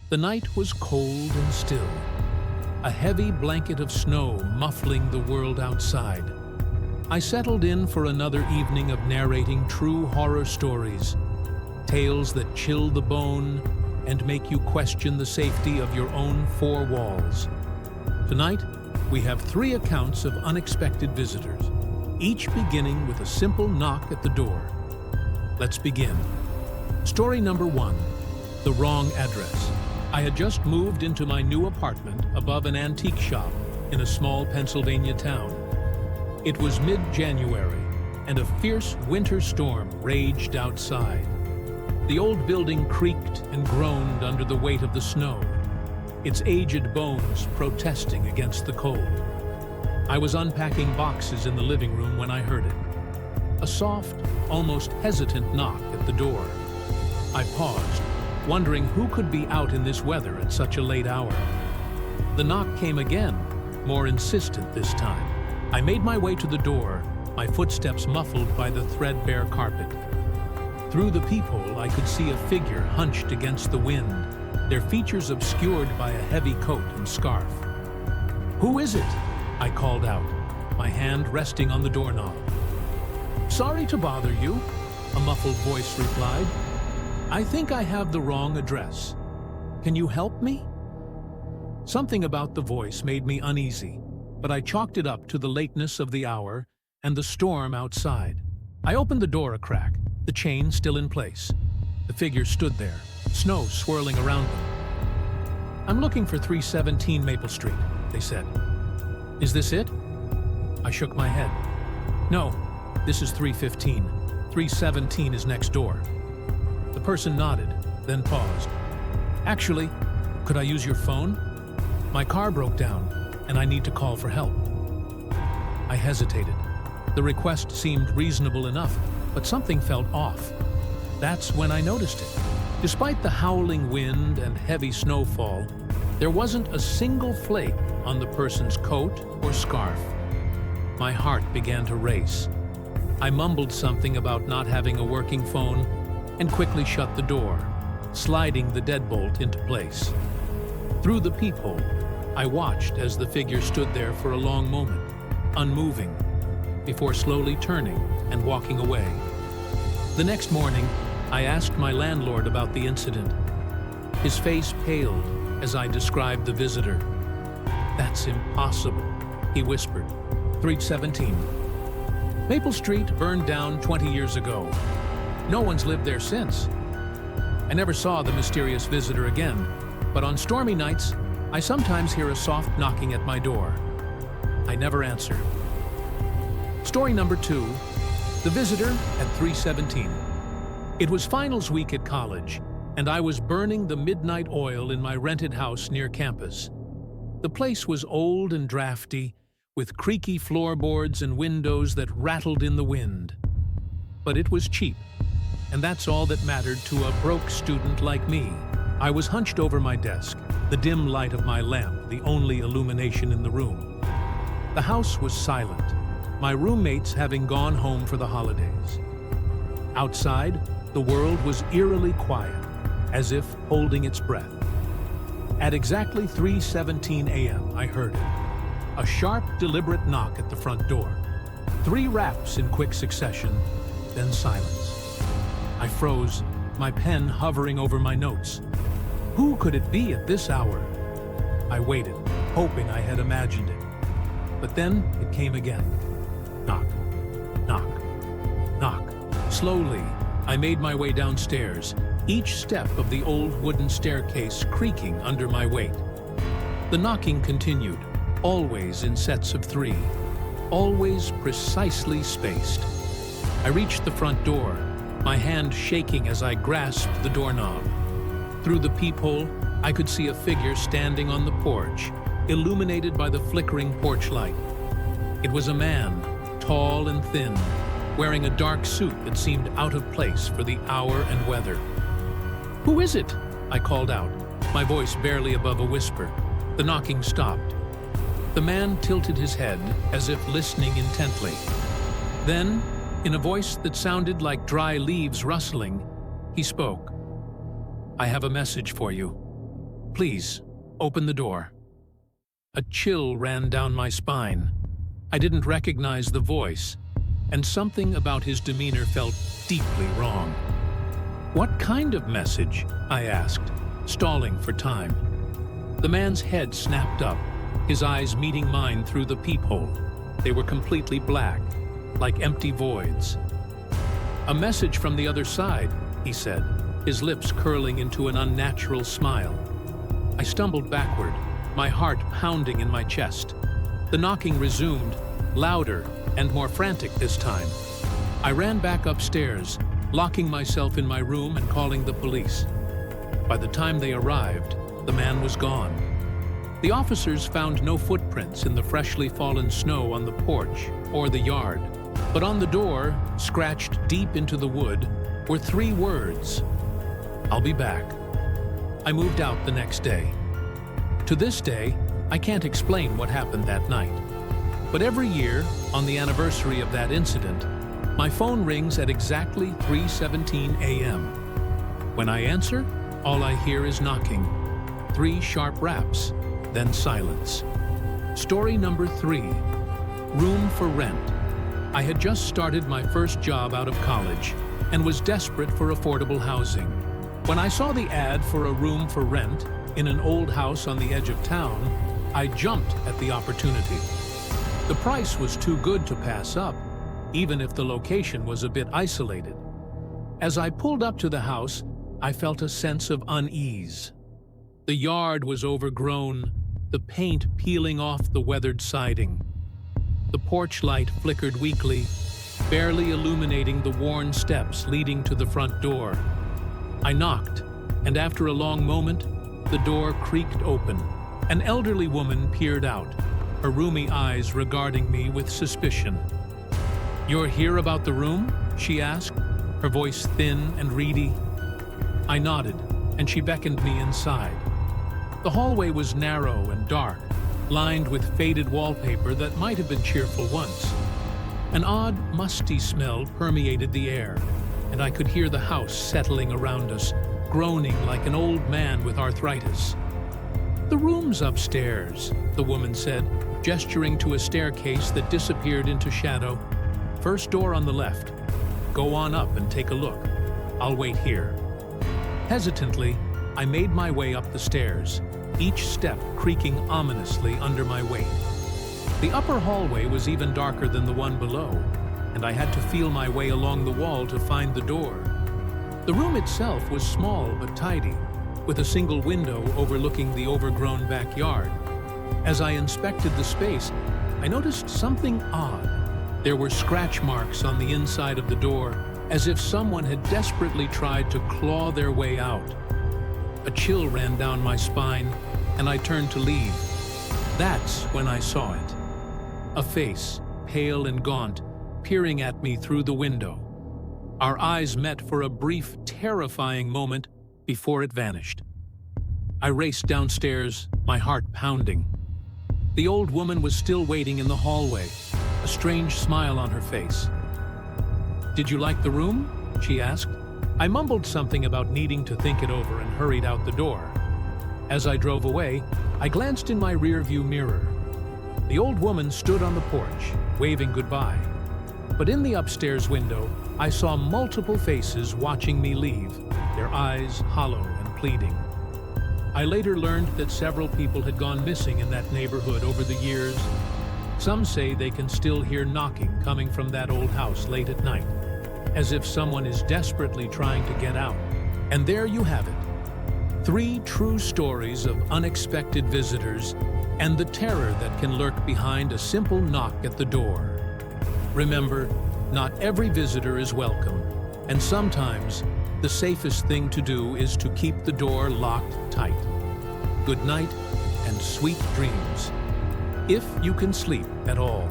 The night was cold and still, a heavy blanket of snow muffling the world outside. I settled in for another evening of narrating true horror stories, tales that chill the bone and make you question the safety of your own four walls. Tonight, we have 3 accounts of unexpected visitors, each beginning with a simple knock at the door. Let's begin. Story number 1, The Wrong Address. I had just moved into my new apartment above an antique shop in a small Pennsylvania town. It was mid-January, and a fierce winter storm raged outside. The old building creaked and groaned under the weight of the snow, its aged bones protesting against the cold. I was unpacking boxes in the living room when I heard it. A soft, almost hesitant knock at the door. I paused, wondering who could be out in this weather at such a late hour. The knock came again, more insistent this time. I made my way to the door, my footsteps muffled by the threadbare carpet. Through the peephole, I could see a figure hunched against the wind, their features obscured by a heavy coat and scarf. "Who is it?" I called out, my hand resting on the doorknob. "Sorry to bother you," a muffled voice replied. "I think I have the wrong address. Can you help me?" Something about the voice made me uneasy, but I chalked it up to the lateness of the hour and the storm outside. I opened the door a crack, the chain still in place. The figure stood there, snow swirling around them. "I'm looking for 317 Maple Street," they said. "Is this it?" I shook my head. "No, this is 315. 317 is next door." The person nodded, then paused. "Actually, could I use your phone? My car broke down, and I need to call for help." I hesitated. The request seemed reasonable enough, but something felt off. That's when I noticed it. Despite the howling wind and heavy snowfall, there wasn't a single flake on the person's coat or scarf. My heart began to race. I mumbled something about not having a working phone and quickly shut the door, sliding the deadbolt into place. Through the peephole, I watched as the figure stood there for a long moment, unmoving, before slowly turning and walking away. The next morning, I asked my landlord about the incident. His face paled as I described the visitor. "That's impossible," he whispered. 317. "Maple Street burned down 20 years ago. No one's lived there since. I never saw the mysterious visitor again, but on stormy nights, I sometimes hear a soft knocking at my door. I never answer." Story number 2, The Visitor at 317. It was finals week at college, and I was burning the midnight oil in my rented house near campus. The place was old and drafty, with creaky floorboards and windows that rattled in the wind. But it was cheap, and that's all that mattered to a broke student like me. I was hunched over my desk, the dim light of my lamp the only illumination in the room. The house was silent, my roommates having gone home for the holidays. Outside, the world was eerily quiet, as if holding its breath. At exactly 3:17 a.m., I heard it. A sharp, deliberate knock at the front door. 3 raps in quick succession, then silence. I froze, my pen hovering over my notes. Who could it be at this hour? I waited, hoping I had imagined it. But then it came again. Knock, knock, knock. Slowly, I made my way downstairs, each step of the old wooden staircase creaking under my weight. The knocking continued, always in sets of 3, always precisely spaced. I reached the front door, my hand shaking as I grasped the doorknob. Through the peephole, I could see a figure standing on the porch, illuminated by the flickering porch light. It was a man, tall and thin, wearing a dark suit that seemed out of place for the hour and weather. "Who is it?" I called out, my voice barely above a whisper. The knocking stopped. The man tilted his head as if listening intently. Then, in a voice that sounded like dry leaves rustling, he spoke. "I have a message for you." Please, open the door." A chill ran down my spine. I didn't recognize the voice, and something about his demeanor felt deeply wrong. "What kind of message?" I asked, stalling for time. The man's head snapped up, his eyes meeting mine through the peephole. They were completely black, like empty voids. "A message from the other side," he said, his lips curling into an unnatural smile. I stumbled backward, my heart pounding in my chest. The knocking resumed, louder and more frantic this time. I ran back upstairs, locking myself in my room and calling the police. By the time they arrived, the man was gone. The officers found no footprints in the freshly fallen snow on the porch or the yard, but on the door, scratched deep into the wood, were 3 words: "I'll be back." I moved out the next day. To this day, I can't explain what happened that night. But every year, on the anniversary of that incident, my phone rings at exactly 3:17 a.m. When I answer, all I hear is knocking. 3 sharp raps, then silence. Story number 3. Room for rent. I had just started my first job out of college and was desperate for affordable housing. When I saw the ad for a room for rent in an old house on the edge of town, I jumped at the opportunity. The price was too good to pass up, even if the location was a bit isolated. As I pulled up to the house, I felt a sense of unease. The yard was overgrown, the paint peeling off the weathered siding. The porch light flickered weakly, barely illuminating the worn steps leading to the front door. I knocked, and after a long moment, the door creaked open. An elderly woman peered out, her rheumy eyes regarding me with suspicion. "You're here about the room?" she asked, her voice thin and reedy. I nodded, and she beckoned me inside. The hallway was narrow and dark, lined with faded wallpaper that might have been cheerful once. An odd, musty smell permeated the air, and I could hear the house settling around us, groaning like an old man with arthritis. "The room's upstairs," the woman said, gesturing to a staircase that disappeared into shadow. "First door on the left. Go on up and take a look. I'll wait here." Hesitantly, I made my way up the stairs, each step creaking ominously under my weight. The upper hallway was even darker than the one below, and I had to feel my way along the wall to find the door. The room itself was small but tidy, with a single window overlooking the overgrown backyard. As I inspected the space, I noticed something odd. There were scratch marks on the inside of the door, as if someone had desperately tried to claw their way out. A chill ran down my spine, and I turned to leave. That's when I saw it. A face, pale and gaunt, peering at me through the window. Our eyes met for a brief, terrifying moment before it vanished. I raced downstairs, my heart pounding. The old woman was still waiting in the hallway, a strange smile on her face. "Did you like the room?" she asked. I mumbled something about needing to think it over and hurried out the door. As I drove away, I glanced in my rearview mirror. The old woman stood on the porch, waving goodbye. But in the upstairs window, I saw multiple faces watching me leave, their eyes hollow and pleading. I later learned that several people had gone missing in that neighborhood over the years. Some say they can still hear knocking coming from that old house late at night, as if someone is desperately trying to get out. And there you have it. 3 true stories of unexpected visitors and the terror that can lurk behind a simple knock at the door. Remember, not every visitor is welcome, and sometimes the safest thing to do is to keep the door locked tight. Good night and sweet dreams, if you can sleep at all.